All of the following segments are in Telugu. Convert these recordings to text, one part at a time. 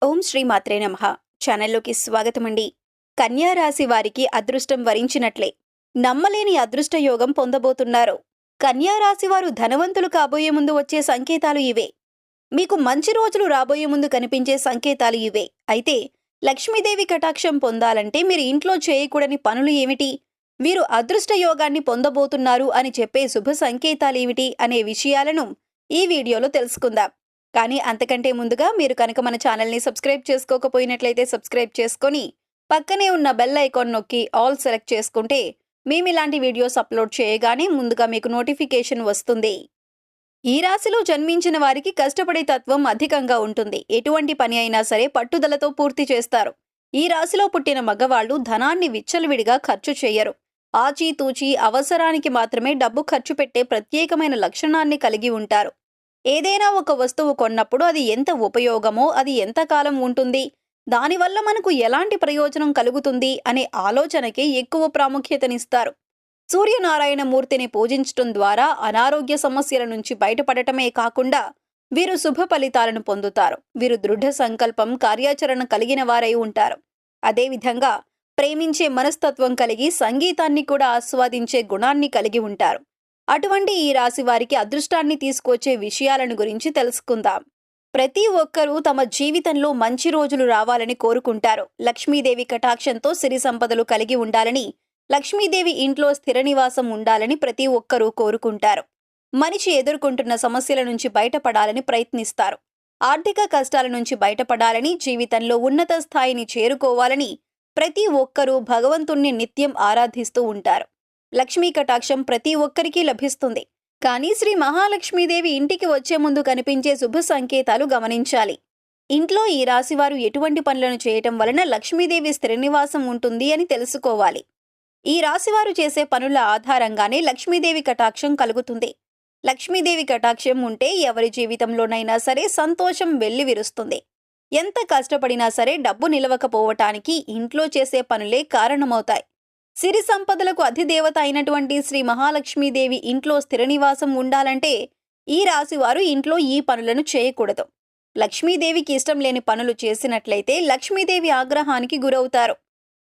ఓం శ్రీ మాత్రే నమః. ఛానల్లోకి స్వాగతమండి. కన్యా రాశి వారికి అదృష్టం వరించినట్లే నమ్మలేని అదృష్ట యోగం పొందబోతున్నారు. కన్యా రాశి వారు ధనవంతులు కాబోయే ముందు వచ్చే సంకేతాలు ఇవే. మీకు మంచి రోజులు రాబోయే ముందు కనిపించే సంకేతాలు ఇవే. అయితే లక్ష్మీదేవి కటాక్షం పొందాలంటే మీరు ఇంట్లో చేయకూడని పనులు ఏమిటి, వీరు అదృష్ట యోగాన్ని పొందబోతున్నారు అని చెప్పే శుభ సంకేతాలు ఏమిటి అనే విషయాలను ఈ వీడియోలో తెలుసుకుందాం. కానీ అంతకంటే ముందుగా మీరు కనుక మన ఛానల్ని సబ్స్క్రైబ్ చేసుకోకపోయినట్లయితే సబ్స్క్రైబ్ చేసుకొని పక్కనే ఉన్న బెల్ ఐకాన్ నొక్కి ఆల్ సెలెక్ట్ చేసుకుంటే మేము ఇలాంటి వీడియోస్ అప్లోడ్ చేయగానే ముందుగా మీకు నోటిఫికేషన్ వస్తుంది. ఈ రాశిలో జన్మించిన వారికి కష్టపడే తత్వం అధికంగా ఉంటుంది. ఎటువంటి పని అయినా సరే పట్టుదలతో పూర్తి చేస్తారు. ఈ రాశిలో పుట్టిన మగవాళ్లు ధనాన్ని విచ్చలవిడిగా ఖర్చు చేయరు. ఆచితూచి అవసరానికి మాత్రమే డబ్బు ఖర్చు పెట్టే ప్రత్యేకమైన లక్షణాన్ని కలిగి ఉంటారు. ఏదైనా ఒక వస్తువు కొన్నప్పుడు అది ఎంత ఉపయోగమో, అది ఎంతకాలం ఉంటుంది, దానివల్ల మనకు ఎలాంటి ప్రయోజనం కలుగుతుంది అనే ఆలోచనకే ఎక్కువ ప్రాముఖ్యతనిస్తారు. సూర్యనారాయణ మూర్తిని పూజించటం ద్వారా అనారోగ్య సమస్యల నుంచి బయటపడటమే కాకుండా వీరు శుభ ఫలితాలను పొందుతారు. వీరు దృఢ సంకల్పం, కార్యాచరణ కలిగిన వారై ఉంటారు. అదేవిధంగా ప్రేమించే మనస్తత్వం కలిగి సంగీతాన్ని కూడా ఆస్వాదించే గుణాన్ని కలిగి ఉంటారు. అటువంటి ఈ రాశి వారికి అదృష్టాన్ని తీసుకొచ్చే విషయాలను గురించి తెలుసుకుందాం. ప్రతి ఒక్కరూ తమ జీవితంలో మంచి రోజులు రావాలని కోరుకుంటారు. లక్ష్మీదేవి కటాక్షంతో సిరి సంపదలు కలిగి ఉండాలని, లక్ష్మీదేవి ఇంట్లో స్థిర నివాసం ఉండాలని ప్రతి ఒక్కరూ కోరుకుంటారు. మనిషి ఎదుర్కొంటున్న సమస్యల నుంచి బయటపడాలని ప్రయత్నిస్తారు. ఆర్థిక కష్టాల నుంచి బయటపడాలని, జీవితంలో ఉన్నత స్థాయిని చేరుకోవాలని ప్రతి ఒక్కరూ భగవంతుణ్ణి నిత్యం ఆరాధిస్తూ ఉంటారు. లక్ష్మీ కటాక్షం ప్రతి ఒక్కరికి లభిస్తుంది. కానీ శ్రీ మహాలక్ష్మీదేవి ఇంటికి వచ్చే ముందు కనిపించే శుభ సంకేతాలు గమనించాలి. ఇంట్లో ఈ రాశివారు ఎటువంటి పనులను చేయటం వలన లక్ష్మీదేవి స్థిర నివాసం ఉంటుంది అని తెలుసుకోవాలి. ఈ రాశివారు చేసే పనుల ఆధారంగానే లక్ష్మీదేవి కటాక్షం కలుగుతుంది. లక్ష్మీదేవి కటాక్షం ఉంటే ఎవరి జీవితంలోనైనా సరే సంతోషం వెల్లివిరుస్తుంది. ఎంత కష్టపడినా సరే డబ్బు నిలవకపోవటానికి ఇంట్లో చేసే పనులే కారణమవుతాయి. సిరి సంపదలకు అధిదేవత అయినటువంటి శ్రీ మహాలక్ష్మీదేవి ఇంట్లో స్థిర నివాసం ఉండాలంటే ఈ రాశివారు ఇంట్లో ఈ పనులను చేయకూడదు. లక్ష్మీదేవికి ఇష్టం లేని పనులు చేసినట్లయితే లక్ష్మీదేవి ఆగ్రహానికి గురవుతారు.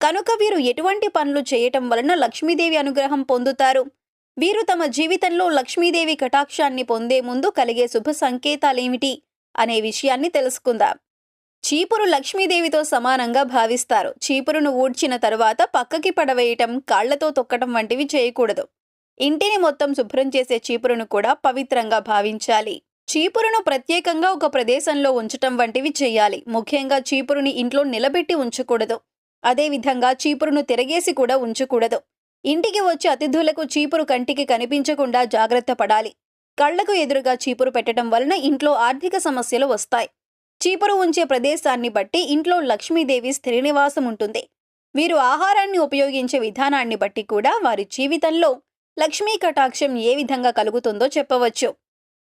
కనుక వీరు ఎటువంటి పనులు చేయటం వలన లక్ష్మీదేవి అనుగ్రహం పొందుతారు? వీరు తమ జీవితంలో లక్ష్మీదేవి కటాక్షాన్ని పొందే ముందు కలిగే శుభ సంకేతాలేమిటి అనే విషయాన్ని తెలుసుకుందాం. చీపురు లక్ష్మీదేవితో సమానంగా భావిస్తారు. చీపురును ఊడ్చిన తరువాత పక్కకి పడవేయటం, కాళ్లతో తొక్కటం వంటివి చేయకూడదు. ఇంటిని మొత్తం శుభ్రం చేసే చీపురును కూడా పవిత్రంగా భావించాలి. చీపురును ప్రత్యేకంగా ఒక ప్రదేశంలో ఉంచటం వంటివి చేయాలి. ముఖ్యంగా చీపురుని ఇంట్లో నిలబెట్టి ఉంచకూడదు. అదేవిధంగా చీపురును తిరగేసి కూడా ఉంచకూడదు. ఇంటికి వచ్చే అతిథులకు చీపురు కంటికి కనిపించకుండా జాగ్రత్త పడాలి. కళ్లకు ఎదురుగా చీపురు పెట్టడం వలన ఇంట్లో ఆర్థిక సమస్యలు వస్తాయి. చీపురు ఉంచే ప్రదేశాన్ని బట్టి ఇంట్లో లక్ష్మీదేవి స్థిర నివాసం ఉంటుంది. వీరు ఆహారాన్ని ఉపయోగించే విధానాన్ని బట్టి కూడా వారి జీవితంలో లక్ష్మీ కటాక్షం ఏ విధంగా కలుగుతుందో చెప్పవచ్చు.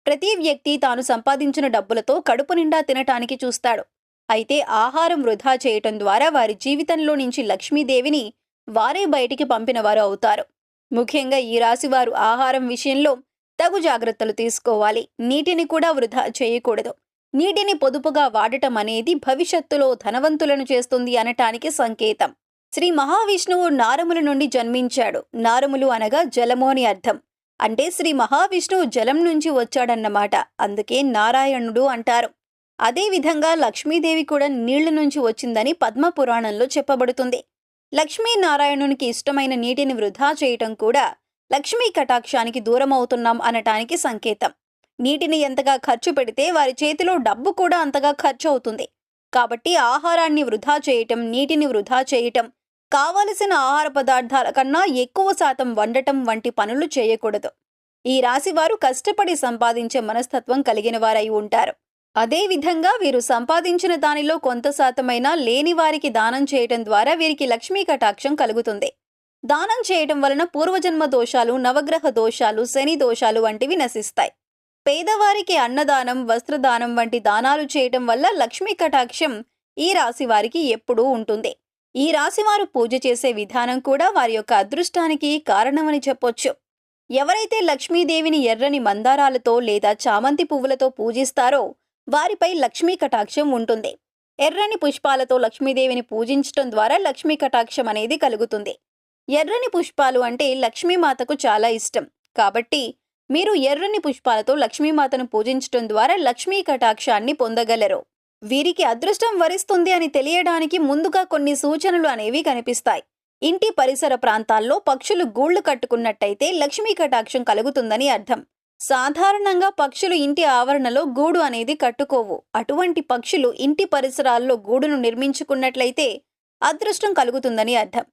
ప్రతి వ్యక్తి తాను సంపాదించిన డబ్బులతో కడుపు నిండా తినటానికి చూస్తాడు. అయితే ఆహారం వృధా చేయటం ద్వారా వారి జీవితంలో నుంచి లక్ష్మీదేవిని వారే బయటికి పంపిన వారు అవుతారు. ముఖ్యంగా ఈ రాశివారు ఆహారం విషయంలో తగు జాగ్రత్తలు తీసుకోవాలి. నీటిని కూడా వృధా చేయకూడదు. నీటిని పొదుపుగా వాడటం అనేది భవిష్యత్తులో ధనవంతులను చేస్తుంది అనటానికి సంకేతం. శ్రీ మహావిష్ణువు నారముల నుండి జన్మించాడు. నారములు అనగా జలము అని అర్థం. అంటే శ్రీ మహావిష్ణువు జలం నుంచి వచ్చాడన్నమాట. అందుకే నారాయణుడు అంటారు. అదేవిధంగా లక్ష్మీదేవి కూడా నీళ్ల నుంచి వచ్చిందని పద్మపురాణంలో చెప్పబడుతుంది. లక్ష్మీనారాయణునికి ఇష్టమైన నీటిని వృధా చేయటం కూడా లక్ష్మీ కటాక్షానికి దూరమవుతున్నాం అనటానికి సంకేతం. నీటిని ఎంతగా ఖర్చు పెడితే వారి చేతిలో డబ్బు కూడా అంతగా ఖర్చు అవుతుంది. కాబట్టి ఆహారాన్ని వృధా చేయటం, నీటిని వృధా చేయటం, కావలసిన ఆహార పదార్థాల కన్నా ఎక్కువ శాతం వండటం వంటి పనులు చేయకూడదు. ఈ రాశివారు కష్టపడి సంపాదించే మనస్తత్వం కలిగిన వారై ఉంటారు. అదేవిధంగా వీరు సంపాదించిన దానిలో కొంత శాతమైనా లేని వారికి దానం చేయటం ద్వారా వీరికి లక్ష్మీ కటాక్షం కలుగుతుంది. దానం చేయటం వలన పూర్వజన్మ దోషాలు, నవగ్రహ దోషాలు, శని దోషాలు వంటివి నశిస్తాయి. పేదవారికి అన్నదానం, వస్త్రదానం వంటి దానాలు చేయటం వల్ల లక్ష్మీ కటాక్షం ఈ రాశి వారికి ఎప్పుడూ ఉంటుంది. ఈ రాశివారు పూజ చేసే విధానం కూడా వారి యొక్క అదృష్టానికి కారణమని చెప్పొచ్చు. ఎవరైతే లక్ష్మీదేవిని ఎర్రని మందారాలతో లేదా చామంతి పువ్వులతో పూజిస్తారో వారిపై లక్ష్మీ కటాక్షం ఉంటుంది. ఎర్రని పుష్పాలతో లక్ష్మీదేవిని పూజించటం ద్వారా లక్ష్మీ కటాక్షం అనేది కలుగుతుంది. ఎర్రని పుష్పాలు అంటే లక్ష్మీమాతకు చాలా ఇష్టం. కాబట్టి మీరు ఎర్రని పుష్పాలతో లక్ష్మీమాతను పూజించటం ద్వారా లక్ష్మీ కటాక్షాన్ని పొందగలరు. వీరికి అదృష్టం వరిస్తుంది అని తెలియడానికి ముందుగా కొన్ని సూచనలు అనేవి కనిపిస్తాయి. ఇంటి పరిసర ప్రాంతాల్లో పక్షులు గూళ్లు కట్టుకున్నట్టయితే లక్ష్మీ కటాక్షం కలుగుతుందని అర్థం. సాధారణంగా పక్షులు ఇంటి ఆవరణలో గూడు అనేది కట్టుకోవు. అటువంటి పక్షులు ఇంటి పరిసరాల్లో గూడును నిర్మించుకున్నట్లయితే అదృష్టం కలుగుతుందని అర్థం.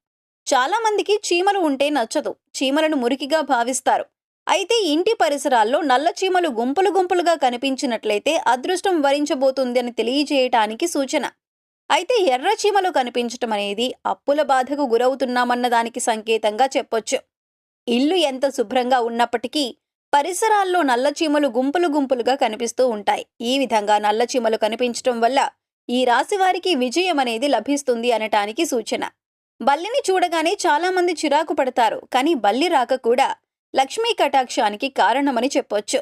చాలా మందికి చీమలు ఉంటే నచ్చదు. చీమలను మురికిగా భావిస్తారు. అయితే ఇంటి పరిసరాల్లో నల్ల చీమలు గుంపులు గుంపులుగా కనిపించినట్లయితే అదృష్టం వరించబోతుంది అని తెలియజేయటానికి సూచన. అయితే ఎర్ర చీమలు కనిపించటం అనేది అప్పుల బాధకు గురవుతున్నామన్న దానికి సంకేతంగా చెప్పొచ్చు. ఇల్లు ఎంత శుభ్రంగా ఉన్నప్పటికీ పరిసరాల్లో నల్ల చీమలు గుంపులు గుంపులుగా కనిపిస్తూ ఉంటాయి. ఈ విధంగా నల్ల చీమలు కనిపించటం వల్ల ఈ రాశి వారికి విజయం అనేది లభిస్తుంది అనటానికి సూచన. బల్లిని చూడగానే చాలా మంది చిరాకు పడతారు. కానీ బల్లి రాక కూడా లక్ష్మీ కటాక్షానికి కారణమని చెప్పొచ్చు.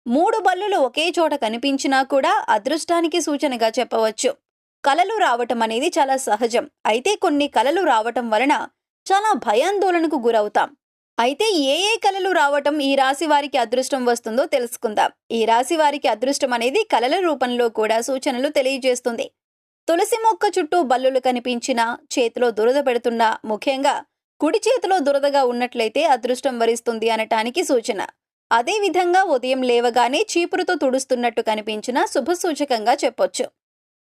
3 బల్లులు ఒకే చోట కనిపించినా కూడా అదృష్టానికి సూచనగా చెప్పవచ్చు. కలలు రావటం అనేది చాలా సహజం. అయితే కొన్ని కలలు రావటం వలన చాలా భయాందోళనకు గురవుతాం. అయితే ఏ కలలు రావటం ఈ రాశి వారికి అదృష్టం వస్తుందో తెలుసుకుందాం. ఈ రాశి వారికి అదృష్టం అనేది కలల రూపంలో కూడా సూచనలు తెలియజేస్తుంది. తులసి మొక్క చుట్టూ బల్లులు కనిపించినా, చేతిలో దురద పెడుతున్నా, ముఖ్యంగా కుడి చేతిలో దురదగా ఉన్నట్లయితే అదృష్టం వరిస్తుంది అనటానికి సూచన. అదేవిధంగా ఉదయం లేవగానే చీపురుతో తుడుస్తున్నట్టు కనిపించినా శుభసూచకంగా చెప్పొచ్చు.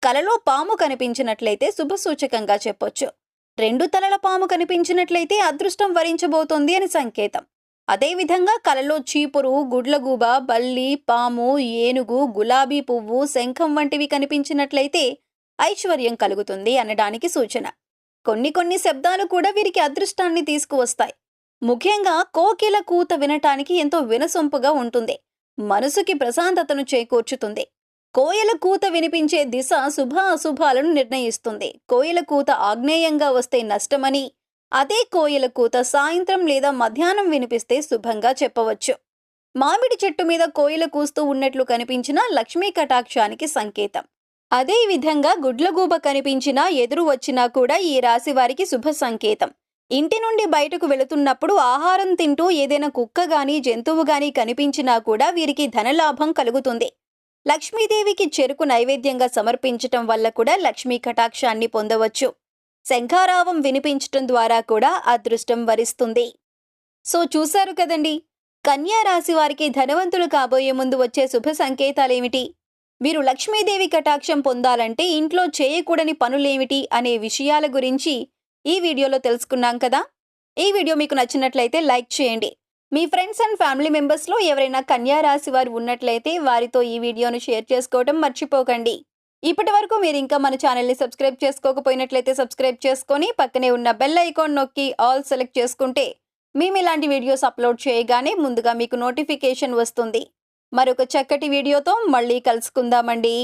కలలో పాము కనిపించినట్లయితే శుభసూచకంగా చెప్పొచ్చు. 2 తలల పాము కనిపించినట్లయితే అదృష్టం వరించబోతోంది అని సంకేతం. అదేవిధంగా కలలో చీపురు, గుడ్లగూబ, బల్లి, పాము, ఏనుగు, గులాబీ పువ్వు, శంఖం వంటివి కనిపించినట్లయితే ఐశ్వర్యం కలుగుతుంది అనడానికి సూచన. కొన్ని శబ్దాలు కూడా వీరికి అదృష్టాన్ని తీసుకువస్తాయి. ముఖ్యంగా కోకిల కూత వినటానికి ఎంతో వినసొంపుగా ఉంటుంది. మనసుకి ప్రశాంతతను చేకూర్చుతుంది. కోయిల కూత వినిపించే దిశ శుభ అశుభాలను నిర్ణయిస్తుంది. కోయిల కూత ఆగ్నేయంగా వస్తే నష్టమని, అదే కోయిల కూత సాయంత్రం లేదా మధ్యాహ్నం వినిపిస్తే శుభంగా చెప్పవచ్చు. మామిడి చెట్టు మీద కోయిల కూస్తూ ఉన్నట్లు కనిపించినా లక్ష్మీ కటాక్షానికి సంకేతం. అదే విధంగా గుడ్లగూబ కనిపించినా, ఎదురు వచ్చినా కూడా ఈ రాశి వారికి శుభ సంకేతం. ఇంటి నుండి బయటకు వెళుతున్నప్పుడు ఆహారం తింటూ ఏదైనా కుక్క గాని, జంతువు గాని కనిపించినా కూడా వీరికి ధనలాభం కలుగుతుంది. లక్ష్మీదేవికి చెరుకు నైవేద్యంగా సమర్పించటం వల్ల కూడా లక్ష్మీ కటాక్షాన్ని పొందవచ్చు. శంఖారావం వినిపించటం ద్వారా కూడా అదృష్టం వరిస్తుంది. సో చూశారు కదండి, కన్యా రాశి వారికి ధనవంతులు కాబోయే ముందు వచ్చే శుభ సంకేతాలేమిటి? వీరు లక్ష్మీదేవి కటాక్షం పొందాలంటే ఇంట్లో చేయకూడని పనులేమిటి అనే విషయాల గురించి ఈ వీడియోలో తెలుసుకున్నాం కదా. ఈ వీడియో మీకు నచ్చినట్లయితే లైక్ చేయండి. మీ ఫ్రెండ్స్ అండ్ ఫ్యామిలీ మెంబర్స్లో ఎవరైనా కన్యా రాశి వారు ఉన్నట్లయితే వారితో ఈ వీడియోను షేర్ చేసుకోవడం మర్చిపోకండి. ఇప్పటి వరకు మీరు ఇంకా మన ఛానల్ని సబ్స్క్రైబ్ చేసుకోకపోయినట్లయితే సబ్స్క్రైబ్ చేసుకొని పక్కనే ఉన్న బెల్ ఐకాన్ నొక్కి ఆల్ సెలెక్ట్ చేసుకుంటే మేము ఇలాంటి వీడియోస్ అప్లోడ్ చేయగానే ముందుగా మీకు నోటిఫికేషన్ వస్తుంది. మరొక చక్కటి వీడియోతో మళ్ళీ కలుసుకుందామండి.